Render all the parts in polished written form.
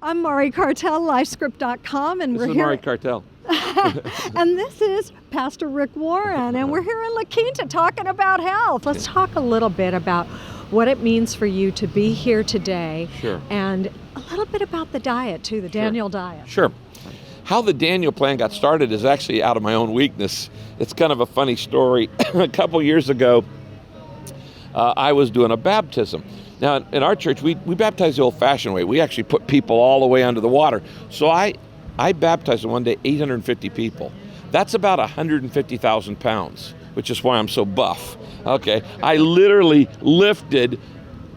I'm Mari Cartel, Lifescript.com, and This we're is here. Mari Cartel. And this is Pastor Rick Warren, and we're here in La Quinta talking about health. Let's talk a little bit about what it means for you to be here today. Sure. And a little bit about the diet, too, the Daniel diet. Sure. How the Daniel plan got started is actually out of my own weakness. It's kind of a funny story. A couple years ago, I was doing a baptism. Now, in our church, we baptize the old-fashioned way. We actually put people all the way under the water. So I baptized in one day 850 people. That's about 150,000 pounds, which is why I'm so buff. Okay, I literally lifted,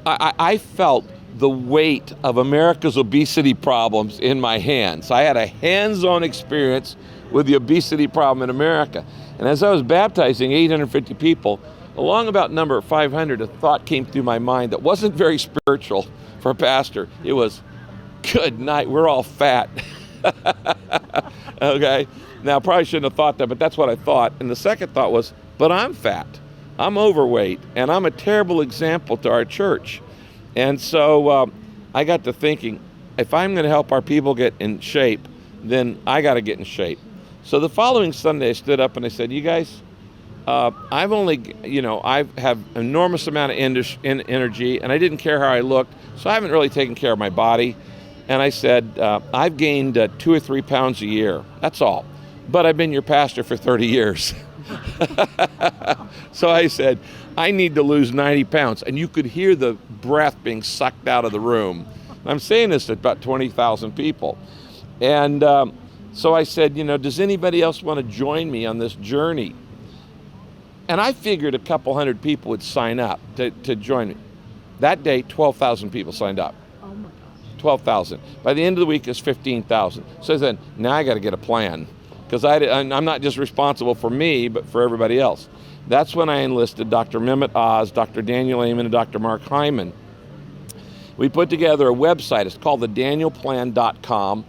I felt the weight of America's obesity problems in my hands. I had a hands-on experience with the obesity problem in America. And as I was baptizing 850 people, along about number 500, a thought came through my mind that wasn't very spiritual for a pastor. It was, good night, we're all fat. Okay, now I probably shouldn't have thought that, but that's what I thought. And the second thought was, but I'm fat, I'm overweight, and I'm a terrible example to our church. And so I got to thinking, if I'm going to help our people get in shape, then I got to get in shape. So the following Sunday, I stood up and I said, you guys, I've only, I have enormous amount of energy, and I didn't care how I looked, so I haven't really taken care of my body. And I said, I've gained 2 or 3 pounds a year, that's all. But I've been your pastor for 30 years. So I said, I need to lose 90 pounds. And you could hear the breath being sucked out of the room. I'm saying this to about 20,000 people. And so I said, does anybody else want to join me on this journey? And I figured a couple hundred people would sign up to join me. That day, 12,000 people signed up. Oh my gosh. 12,000. By the end of the week, it's 15,000. So I said, now I got to get a plan, because I'm not just responsible for me, but for everybody else. That's when I enlisted Dr. Mehmet Oz, Dr. Daniel Amen, and Dr. Mark Hyman. We put together a website. It's called thedanielplan.com.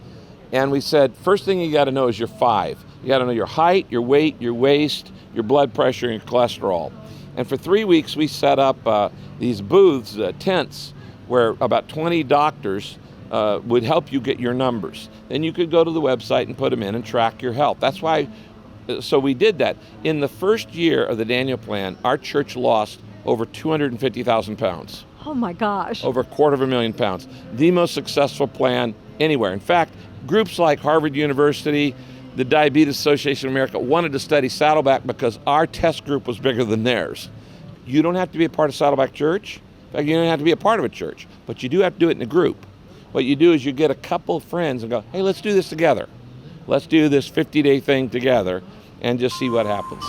And we said, first thing you got to know is your 5. You got to know your height, your weight, your waist, your blood pressure, and your cholesterol. And for 3 weeks, we set up these booths, tents, where about 20 doctors would help you get your numbers. Then you could go to the website and put them in and track your health. That's why, so we did that. In the first year of the Daniel Plan, our church lost over 250,000 pounds. Oh my gosh. Over 250,000 pounds. The most successful plan anywhere. In fact, groups like Harvard University, the Diabetes Association of America wanted to study Saddleback because our test group was bigger than theirs. You don't have to be a part of Saddleback Church. In fact, you don't have to be a part of a church, but you do have to do it in a group. What you do is you get a couple of friends and go, hey, let's do this together. Let's do this 50-day thing together and just see what happens.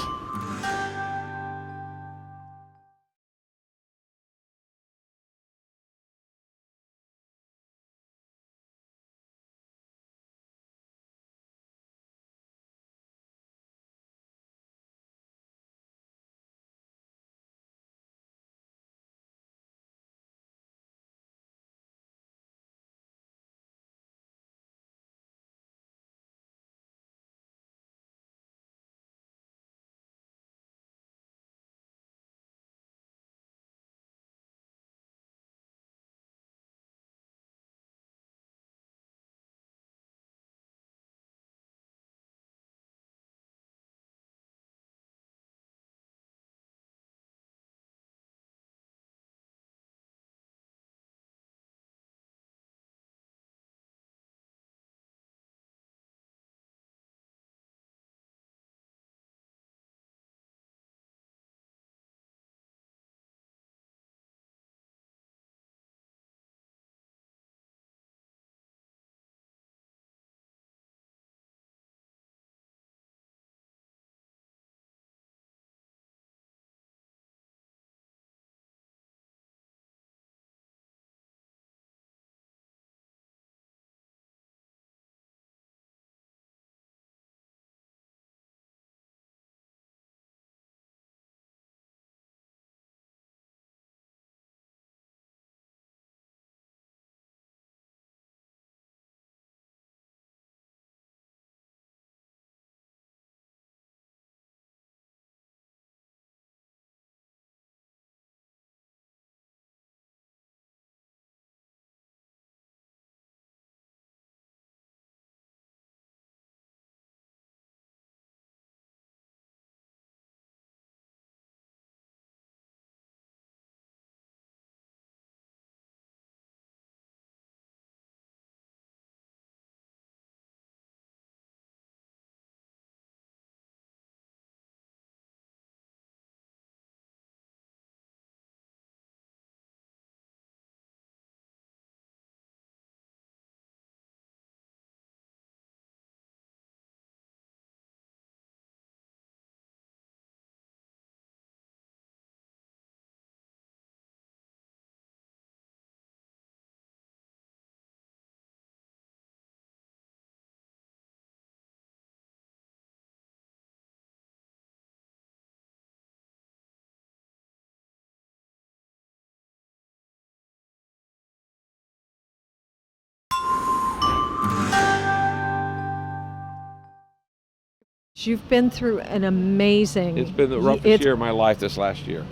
because you've been through an amazing... It's been the roughest year of my life this last year.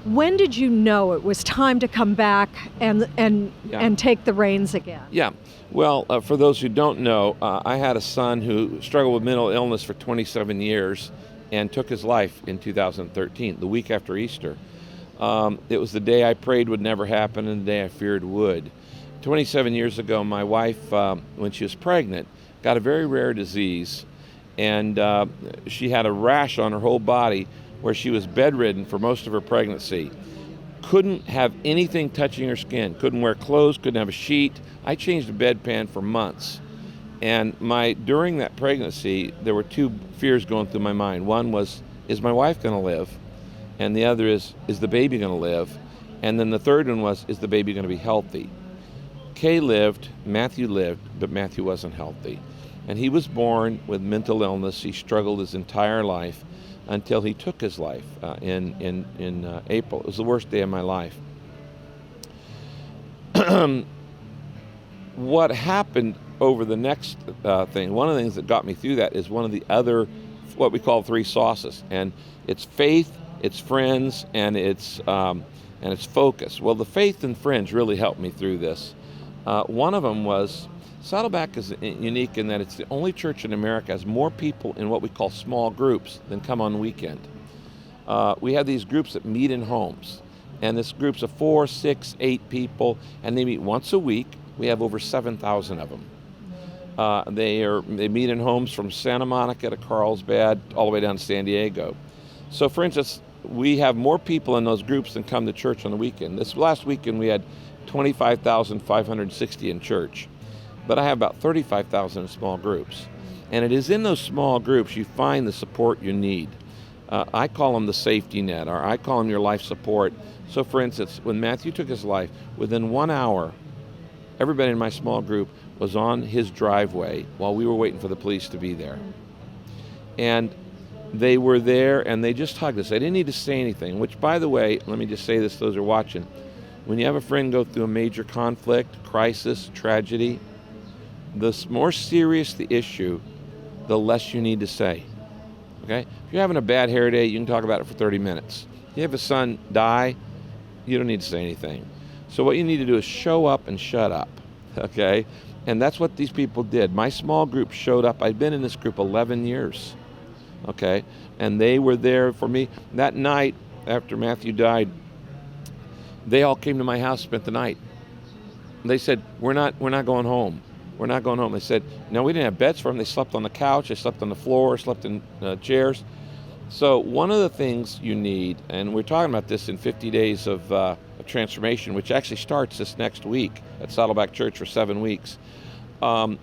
When did you know it was time to come back and take the reins again? Yeah. Well, for those who don't know, I had a son who struggled with mental illness for 27 years and took his life in 2013, the week after Easter. It was the day I prayed would never happen and the day I feared would. 27 years ago, my wife, when she was pregnant, got a very rare disease, and she had a rash on her whole body where she was bedridden for most of her pregnancy. Couldn't have anything touching her skin, couldn't wear clothes, couldn't have a sheet. I changed a bedpan for months. And during that pregnancy, there were two fears going through my mind. One was, is my wife going to live? And the other is the baby going to live? And then the third one was, is the baby going to be healthy? Kay lived, Matthew lived, but Matthew wasn't healthy. And he was born with mental illness. He struggled his entire life until he took his life in April. It was the worst day of my life. What happened over the next thing, one of the things that got me through that is one of the other, what we call three sauces. And it's faith, it's friends, and it's focus. Well, the faith and friends really helped me through this. One of them was, Saddleback is unique in that it's the only church in America has more people in what we call small groups than come on weekend. We have these groups that meet in homes, and this groups of 4, 6, 8 people, and they meet once a week. We have over 7,000 of them. They meet in homes from Santa Monica to Carlsbad, all the way down to San Diego. So, for instance, we have more people in those groups than come to church on the weekend. This last weekend we had 25,560 in church. But I have about 35,000 in small groups. And it is in those small groups you find the support you need. I call them the safety net, or I call them your life support. So for instance, when Matthew took his life, within 1 hour, everybody in my small group was on his driveway while we were waiting for the police to be there. And they were there and they just hugged us. They didn't need to say anything, which, by the way, let me just say this to those who are watching. When you have a friend go through a major conflict, crisis, tragedy, the more serious the issue, the less you need to say, okay? If you're having a bad hair day, you can talk about it for 30 minutes. If you have a son die, you don't need to say anything. So what you need to do is show up and shut up, okay? And that's what these people did. My small group showed up. I've been in this group 11 years, okay? And they were there for me. That night, after Matthew died, they all came to my house, spent the night. They said, we're not going home. We're not going home. They said, no, we didn't have beds for them. They slept on the couch, they slept on the floor, slept in chairs. So one of the things you need, and we're talking about this in 50 days of transformation, which actually starts this next week at Saddleback Church for 7 weeks,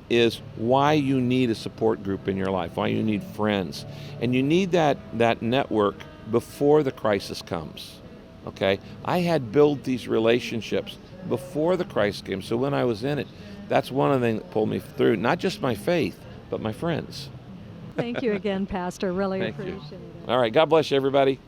is why you need a support group in your life, why you need friends. And you need that network before the crisis comes, okay? I had built these relationships before the crisis came, so when I was in it, that's one of the things that pulled me through, not just my faith, but my friends. Thank you again, Pastor. Really Thank appreciate you. it. All right, God bless you, everybody.